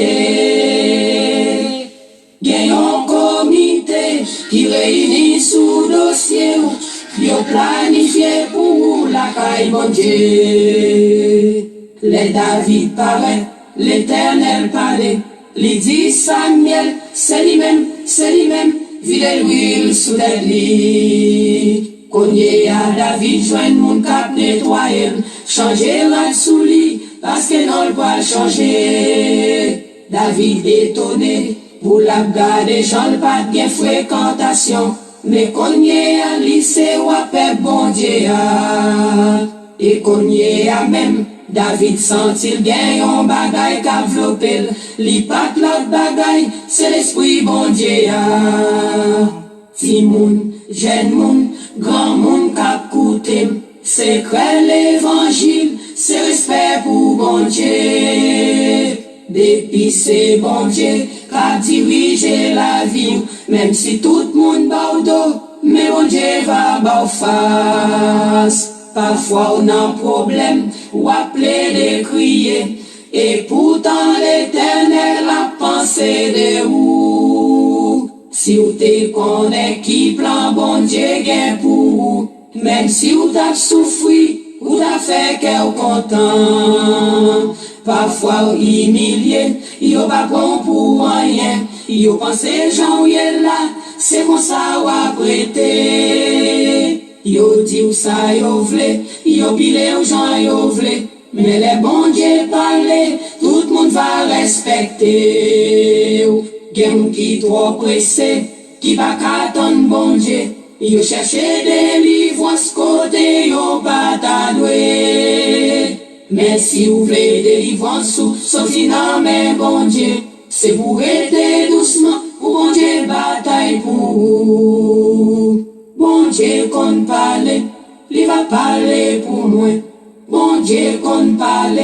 Gen yon comité qui réunit sous dossier ou yo planifié pour la caille bon Dieu. Les David paraît, l'Éternel paraît, li dit Samuel, c'est lui-même, vide l'huile sous les lits. Konye à David joine mon cap nettoyer, changer la souli, parce que non le pas changer. David étonné, pour la garder, j'en pas de fréquentation, mais konye à lycée ou à paix bon Dieu. Et konye à même, David sentit gagne un bagay qu'a vlopel, li pat l'autre bagay, c'est l'esprit bon Dieu. Ti moun, jeune moun, grand moun k'ap koutem, c'est crée l'évangile, c'est respect pour bon Dieu. Depuis c'est bon Dieu qu'a dirigé la vie, même si tout le monde baudo, mais bon Dieu va bau face. Parfois on a un problème, ou appeler de crier, et pourtant l'Éternel a pensé de vous. Si vous te connaissez qui plan bon Dieu gain pour vous, même si vous t'avez souffert, vous t'avez fait qu'elle content. Parfois vous humilié, vous pas bon pour rien, vous pensez Jean y est là, c'est comme ça vous prêté. Yo dit ou ça yo vle, yo pile ou Jean yo vle, mais les bon Dieu parler, tout le monde va respecter. Gen qui trop pressé, qui va qu'attendre bon Dieu, yo cherche délivrance côté yo pas ta doué. Mais si vous voulez délivrance, sorti dans mes bon Dieu, c'est pour aider doucement, pour bon Dieu bataille pour vous. Bon Dieu qu'on parle, il va parler pour moi. Bon Dieu qu'on parle,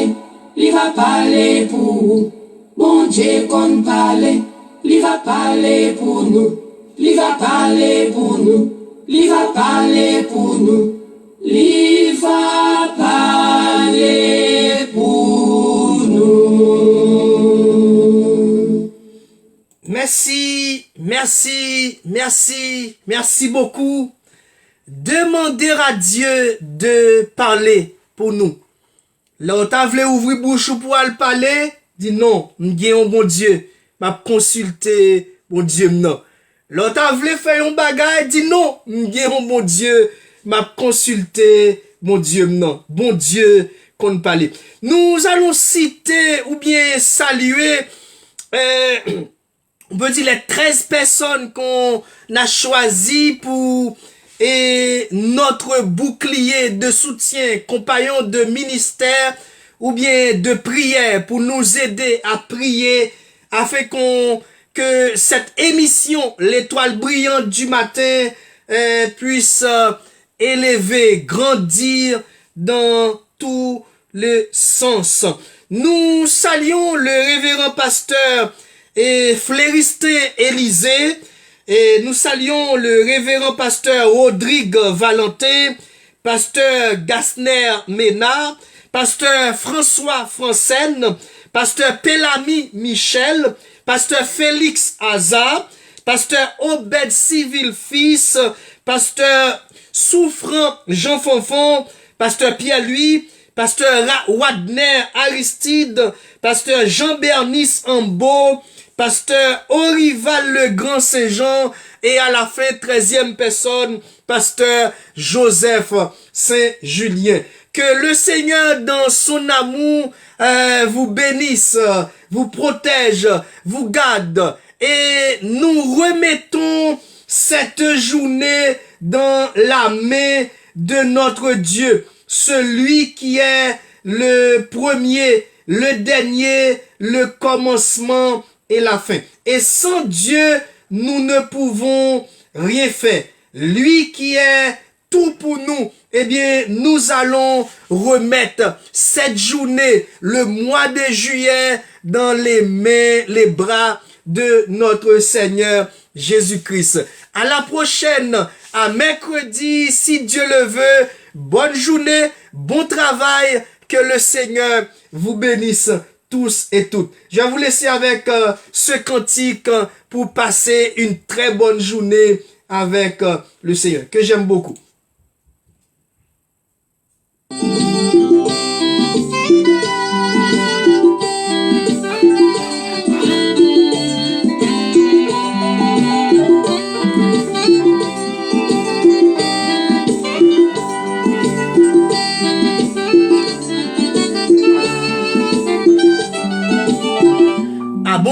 il va parler pour vous. Bon Dieu qu'on parle, il va parler pour nous. Il va parler pour nous. Il va parler pour nous. Il va parler pour nous. Merci, merci, merci, merci beaucoup. Demander à Dieu de parler pour nous. Là, on t'a voulu ouvrir bouche pour aller parler, dit non, m'gien un bon Dieu, m'a consulté bon Dieu non. Là, on t'a voulu faire un bagage, dit non, m'gien un bon Dieu, m'a consulté bon Dieu non. Bon Dieu qu'on parle. Nous allons citer ou bien saluer on peut dire les 13 personnes qu'on a choisies pour notre bouclier de soutien, compagnon de ministère ou bien de prière pour nous aider à prier afin que cette émission, l'étoile brillante du matin, puisse élever, grandir dans tous les sens. Nous saluons le révérend pasteur et Fléristin Élysée, et nous saluons le révérend pasteur Rodrigue Valentin, pasteur Gasner Ménard, pasteur François Francène, pasteur Pélami Michel, pasteur Félix Hazard, pasteur Obed Civil Fils, pasteur Souffrant Jean Fonfon, pasteur Pierre-Louis, pasteur Wadner Aristide, pasteur Jean-Bernice Ambo, pasteur Orival le Grand Saint-Jean, et à la fin, 13e personne, pasteur Joseph Saint-Julien. Que le Seigneur, dans son amour, vous bénisse, vous protège, vous garde, et nous remettons cette journée dans la main de notre Dieu, celui qui est le premier, le dernier, le commencement et la fin. Et sans Dieu, nous ne pouvons rien faire. Lui qui est tout pour nous, eh bien, nous allons remettre cette journée, le mois de juillet, dans les mains, les bras de notre Seigneur Jésus-Christ. À la prochaine, à mercredi, si Dieu le veut. Bonne journée, bon travail, que le Seigneur vous bénisse tous et toutes. Je vais vous laisser avec ce cantique pour passer une très bonne journée avec le Seigneur, que j'aime beaucoup.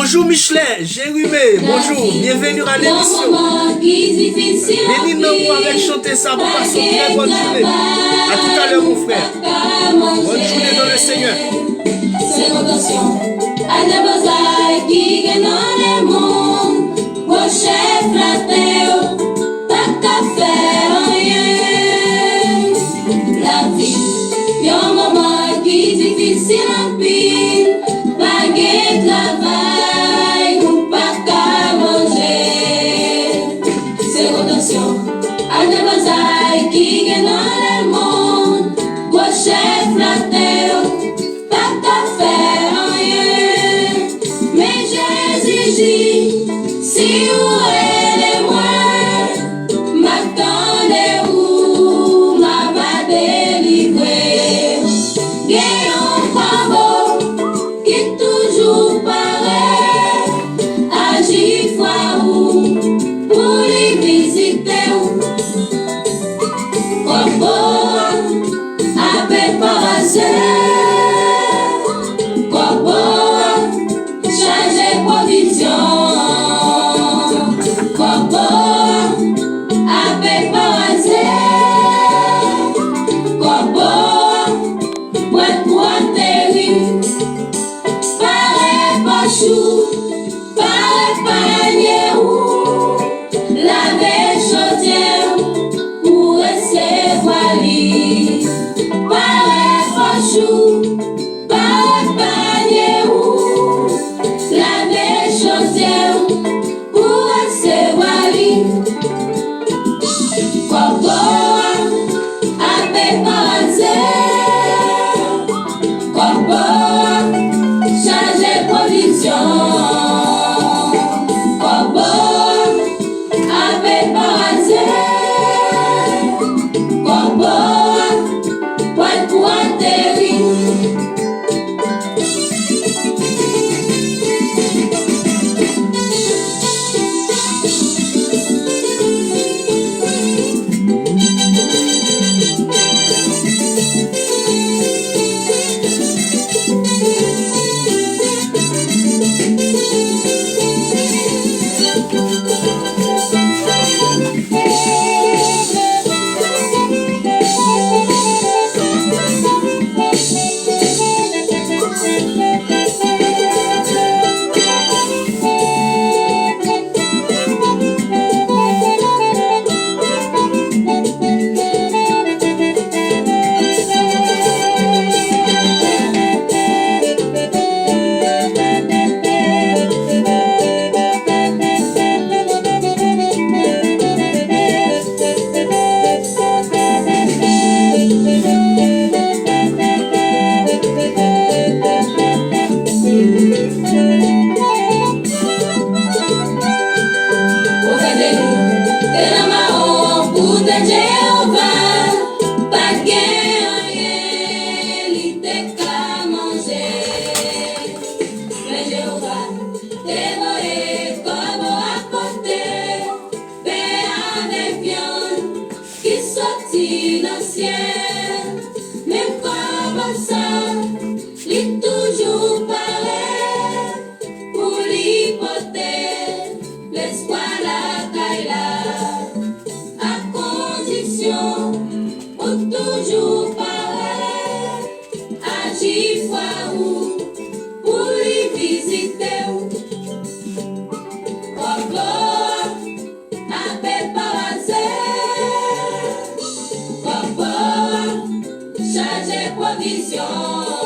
Bonjour Michelet, Jérumé, bonjour, bienvenue à l'émission. Bénis-nous avec chanter ça pour passer une très bonne journée. À tout à l'heure mon frère. Bonne journée dans le Seigneur. C'est rotation. À des beaux qui gagnent dans le monde. Vos chefs flattés, pas qu'à faire rien. La vie, y a un moment qui est difficile en pile. Pas de travail, ou pas qu'à manger. C'est rotation. À des beaux qui gagnent dans le monde. Vos chefs flattés, pas qu'à faire rien. Mais Jésus dit, si vous êtes moi, m'attendez où m'a pas délivré. Gagnons pas qui toujours pareil, agit foi où pour les visiter. Corbeau, appel par hasard. Corbeau, changer provision. Corbeau, appel par hasard. Corbeau, boîte pour atterrir. Paraît pas chou, paraît panier ou laver chaudière pour recevoir lit. Paraît pas chou, paraît panier ou laver chaudière pour recevoir lit. Corbeau, appel par hasard. Corbeau, changer provision. Corbeau, appel par hasard. Corbeau, pointe pour atterrir. Toujours pareil pour l'hypothèse, l'espoir la caille à condition ou toujours pareil, agir fois ou pour les visiter. Corbeau, appel par hasard. Corbeau, changer provision.